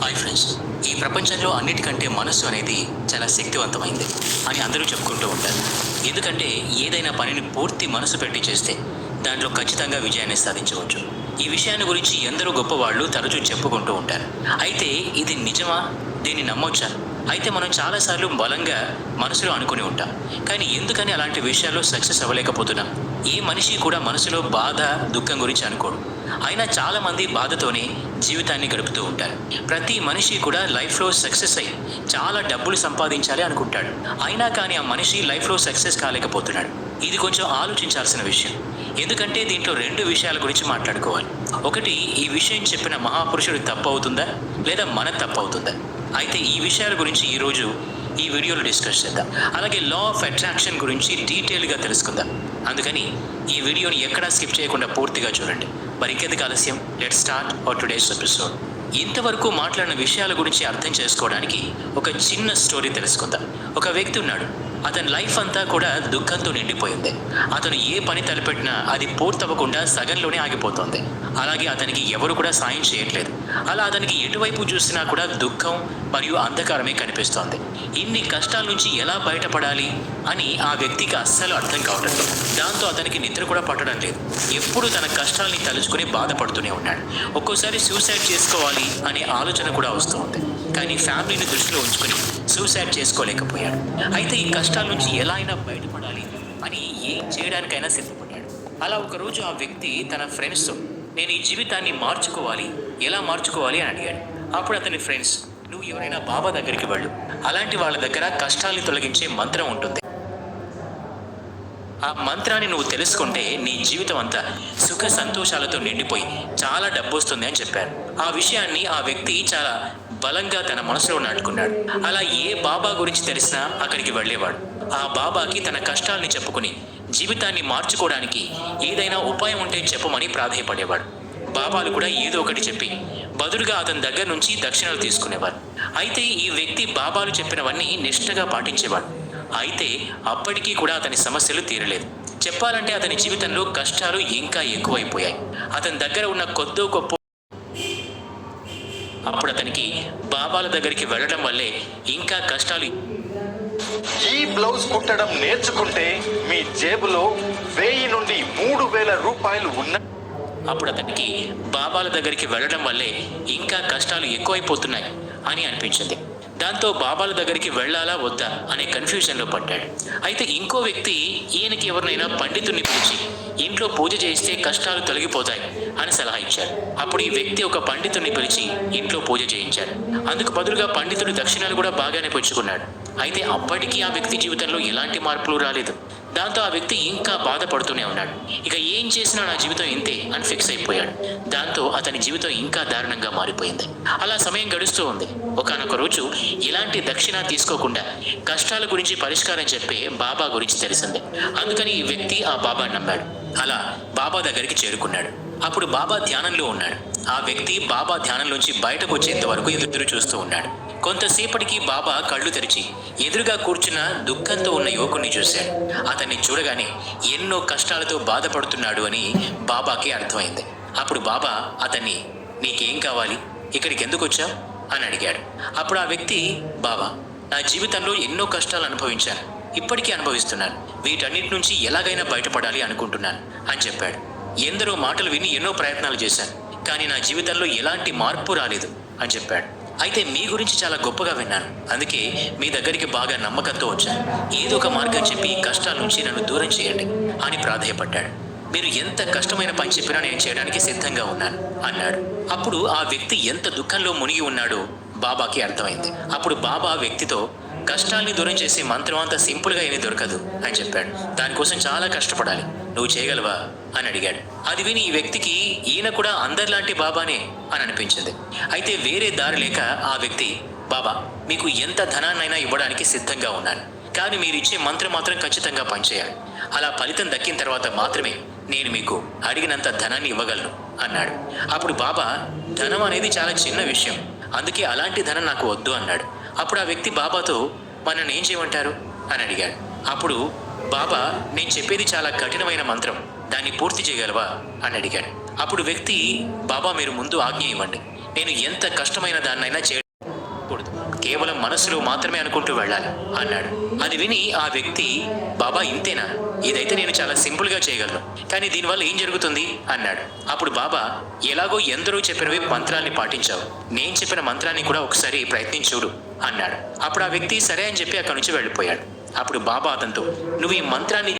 Hi friends, ఈ ప్రపంచంలో అన్నిటికంటే మనస్సు అనేది చాలా శక్తివంతమైంది అని అందరూ చెప్పుకుంటూ ఉంటారు. ఎందుకంటే ఏదైనా పనిని పూర్తి మనసు పెట్టి చేస్తే దాంట్లో ఖచ్చితంగా విజయాన్ని సాధించవచ్చు. ఈ విషయాన్ని గురించి ఎందరో గొప్పవాళ్ళు తరచూ చెప్పుకుంటూ ఉంటారు. అయితే ఇది నిజమా? దీన్ని నమ్మొచ్చా? అయితే మనం చాలాసార్లు బలంగా మనసులో అనుకుని ఉంటాం, కానీ ఎందుకని అలాంటి విషయాల్లో సక్సెస్ అవ్వలేకపోతున్నాం? ఏ మనిషి కూడా మనసులో బాధ, దుఃఖం గురించి అనుకోడు. అయినా చాలామంది బాధతోనే జీవితాన్ని గడుపుతూ ఉంటారు. ప్రతి మనిషి కూడా లైఫ్లో సక్సెస్ అయ్యి చాలా డబ్బులు సంపాదించాలి అనుకుంటాడు. అయినా కానీ ఆ మనిషి లైఫ్లో సక్సెస్ కాలేకపోతున్నాడు. ఇది కొంచెం ఆలోచించాల్సిన విషయం. ఎందుకంటే దీంట్లో రెండు విషయాల గురించి మాట్లాడుకోవాలి. ఒకటి, ఈ విషయం చెప్పిన మహాపురుషుడు తప్పు అవుతుందా, లేదా మన తప్పు అవుతుందా? అయితే ఈ విషయాల గురించి ఈరోజు ఈ వీడియోలో డిస్కస్ చేద్దాం. అలాగే లా ఆఫ్ అట్రాక్షన్ గురించి డీటెయిల్గా తెలుసుకుందాం. అందుకని ఈ వీడియోని ఎక్కడా స్కిప్ చేయకుండా పూర్తిగా చూడండి. మరి ఇంకెందుకు ఆలస్యం, let start our today's episode. ఇంతవరకు మాట్లాడిన విషయాల గురించి అర్థం చేసుకోవడానికి ఒక చిన్న స్టోరీ తెలుసుకుందాం. ఒక వ్యక్తి ఉన్నాడు. అతని లైఫ్ అంతా కూడా దుఃఖంతో నిండిపోయింది. అతను ఏ పని తలపెట్టినా అది పూర్తవ్వకుండా సగంలోనే ఆగిపోతుంది. అలాగే అతనికి ఎవరు కూడా సాయం చేయట్లేదు. అలా అతనికి ఎటువైపు చూసినా కూడా దుఃఖం మరియు అంధకారమే కనిపిస్తోంది. ఇన్ని కష్టాల నుంచి ఎలా బయటపడాలి అని ఆ వ్యక్తికి అస్సలు అర్థం కావడం లేదు. దాంతో అతనికి నిద్ర కూడా పట్టడం లేదు. ఎప్పుడు తన కష్టాల్ని తలుచుకుని బాధపడుతూనే ఉన్నాడు. ఒక్కోసారి సూసైడ్ చేసుకోవాలి అనే ఆలోచన కూడా వస్తూ ఉంది. కానీ ఫ్యామిలీని దృష్టిలో ఉంచుకొని సూసైడ్ చేసుకోలేకపోయాడు. అయితే ఈ కష్టాల నుంచి ఎలా అయినా బయటపడాలి అని ఏం చేయడానికైనా సిద్ధపడ్డాడు. అలా ఒకరోజు ఆ వ్యక్తి తన ఫ్రెండ్స్తో, నేను ఈ జీవితాన్ని మార్చుకోవాలి, ఎలా మార్చుకోవాలి అని అడిగాడు. అప్పుడు అతని ఫ్రెండ్స్, నువ్వు ఎవరైనా బాబా దగ్గరికి వెళ్ళు, అలాంటి వాళ్ళ దగ్గర కష్టాల్ని తొలగించే మంత్రం ఉంటుంది. ఆ మంత్రాన్ని నువ్వు తెలుసుకుంటే నీ జీవితం అంతా సుఖ సంతోషాలతో నిండిపోయి చాలా డబ్బు వస్తుంది అని చెప్పారు. ఆ విషయాన్ని ఆ వ్యక్తి చాలా బలంగా తన మనసులో నాటుకున్నాడు. అలా ఏ బాబా గురించి తెలిసినా అక్కడికి వెళ్ళేవాడు. ఆ బాబాకి తన కష్టాల్ని చెప్పుకుని జీవితాన్ని మార్చుకోవడానికి ఏదైనా ఉపాయం ఉంటే చెప్పమని ప్రాధేయపడేవాడు. బాబాలు కూడా ఏదో ఒకటి చెప్పి బదులుగా అతని దగ్గర నుంచి దక్షిణాలు తీసుకునేవారు. అయితే ఈ వ్యక్తి బాబాలు చెప్పినవన్నీ నిష్ఠగా పాటించేవాడు. అయితే అప్పటికీ కూడా అతని సమస్యలు తీరలేదు. చెప్పాలంటే అతని జీవితంలో కష్టాలు ఇంకా ఎక్కువైపోయాయి. అతని దగ్గర ఉన్న కొద్దో గొప్ప అప్పుడు అతనికి బాబాల దగ్గరికి వెళ్ళడం వల్లే ఇంకా కష్టాలు. ఈ బ్లౌజ్ కుట్టడం నేర్చుకుంటే మీ జేబులో 1000 నుండి 3000 రూపాయలు ఉన్న. అప్పుడు అతనికి బాబాల దగ్గరికి వెళ్ళడం వల్లే ఇంకా కష్టాలు ఎక్కువైపోతున్నాయి అని అనిపించింది. దాంతో బాబాల దగ్గరికి వెళ్ళాలా వద్దా అనే కన్ఫ్యూజన్లో పడ్డాడు. అయితే ఇంకో వ్యక్తి ఈయనకి ఎవరినైనా పండితుడిని పిలిచి ఇంట్లో పూజ చేస్తే కష్టాలు తొలగిపోతాయి అని సలహా ఇచ్చాడు. అప్పుడు ఈ వ్యక్తి ఒక పండితుడిని పిలిచి ఇంట్లో పూజ చేయించాడు. అందుకు బదులుగా పండితుడు దక్షిణాలు కూడా బాగానే పుచ్చుకున్నాడు. అయితే అప్పటికీ ఆ వ్యక్తి జీవితంలో ఎలాంటి మార్పులు రాలేదు. దాంతో ఆ వ్యక్తి ఇంకా బాధపడుతూనే ఉన్నాడు. ఇక ఏం చేసినా నా జీవితం ఇంతే అని ఫిక్స్ అయిపోయాడు. దాంతో అతని జీవితం ఇంకా దారుణంగా మారిపోయింది. అలా సమయం గడుస్తూ ఉంది. ఒకానొక రోజు ఇలాంటి దక్షిణ తీసుకోకుండా కష్టాల గురించి పరిష్కారం చెప్పే బాబా గురించి తెలిసింది. అందుకని ఈ వ్యక్తి ఆ బాబాని నమ్మాడు. అలా బాబా దగ్గరికి చేరుకున్నాడు. అప్పుడు బాబా ధ్యానంలో ఉన్నాడు. ఆ వ్యక్తి బాబా ధ్యానంలోంచి బయటకు వచ్చేంత వరకు ఎదురు చూస్తూ ఉన్నాడు. కొంతసేపటికి బాబా కళ్ళు తెరిచి ఎదురుగా కూర్చున్న దుఃఖంతో ఉన్న యువకుడిని చూశాడు. అతన్ని చూడగానే ఎన్నో కష్టాలతో బాధపడుతున్నాడు అని బాబాకి అర్థమైంది. అప్పుడు బాబా అతన్ని, నీకేం కావాలి, ఇక్కడికి ఎందుకు వచ్చావు అని అడిగాడు. అప్పుడు ఆ వ్యక్తి, బాబా, నా జీవితంలో ఎన్నో కష్టాలు అనుభవించాను, ఇప్పటికీ అనుభవిస్తున్నాను. వీటన్నిటి నుంచి ఎలాగైనా బయటపడాలి అనుకుంటున్నాను అని చెప్పాడు. ఎందరో మాటలు విని ఎన్నో ప్రయత్నాలు చేశాను, కానీ నా జీవితంలో ఎలాంటి మార్పు రాలేదు అని చెప్పాడు. అయితే మీ గురించి చాలా గొప్పగా విన్నాను, అందుకే మీ దగ్గరికి బాగా నమ్మకంతో వచ్చాను. ఏదో ఒక మార్గం చెప్పి కష్టాల నుంచి నన్ను దూరం చేయండి అని ప్రాధేయపడ్డాడు. మీరు ఎంత కష్టమైన పని చెప్పినా నేను చేయడానికి సిద్ధంగా ఉన్నాను అన్నాడు. అప్పుడు ఆ వ్యక్తి ఎంత దుఃఖంలో మునిగి ఉన్నాడో బాబాకి అర్థమైంది. అప్పుడు బాబా వ్యక్తితో, కష్టాల్ని దూరం చేసే మంత్రం అంత సింపుల్గా ఏమీ దొరకదు అని చెప్పాడు. దానికోసం చాలా కష్టపడాలి, నువ్వు చేయగలవా అని అడిగాడు. అది విని ఈ వ్యక్తికి ఈయన కూడా అందరిలాంటి బాబానే అని అనిపించింది. అయితే వేరే దారి లేక ఆ వ్యక్తి, బాబా, మీకు ఎంత ధనాన్నైనా ఇవ్వడానికి సిద్ధంగా ఉన్నాను, కానీ మీరిచ్చే మంత్రం మాత్రం ఖచ్చితంగా పనిచేయాలి. అలా ఫలితం దక్కిన తర్వాత మాత్రమే నేను మీకు అడిగినంత ధనాన్ని ఇవ్వగలను అన్నాడు. అప్పుడు బాబా, ధనం అనేది చాలా చిన్న విషయం, అందుకే అలాంటి ధనం నాకు వద్దు అన్నాడు. అప్పుడు ఆ వ్యక్తి బాబాతో, మరి నన్ను ఏం చేయమంటారు అని అడిగాడు. అప్పుడు బాబా, నేను చెప్పేది చాలా కఠినమైన మంత్రం, దాన్ని పూర్తి చేయగలవా అని అడిగాడు. అప్పుడు వ్యక్తి, బాబా, మీరు ముందు ఆజ్ఞ ఇవ్వండి, నేను ఎంత కష్టమైన దాన్నైనా చేయకూడదు, కేవలం మనసులో మాత్రమే అనుకుంటూ వెళ్ళాలి అన్నాడు. అది విని ఆ వ్యక్తి, బాబా ఇంతేనా, ఇదైతే నేను చాలా సింపుల్గా చేయగలను, కానీ దీనివల్ల ఏం జరుగుతుంది అన్నాడు. అప్పుడు బాబా, ఎలాగో ఎందరో చెప్పినవి మంత్రాన్ని పాటించావు, నేను చెప్పిన మంత్రాన్ని కూడా ఒకసారి ప్రయత్నించుడు అన్నాడు. అప్పుడు ఆ వ్యక్తి సరే అని చెప్పి అక్కడి నుంచి వెళ్ళిపోయాడు. అప్పుడు బాబా అతనితో, నువ్వు ఈ మంత్రాన్ని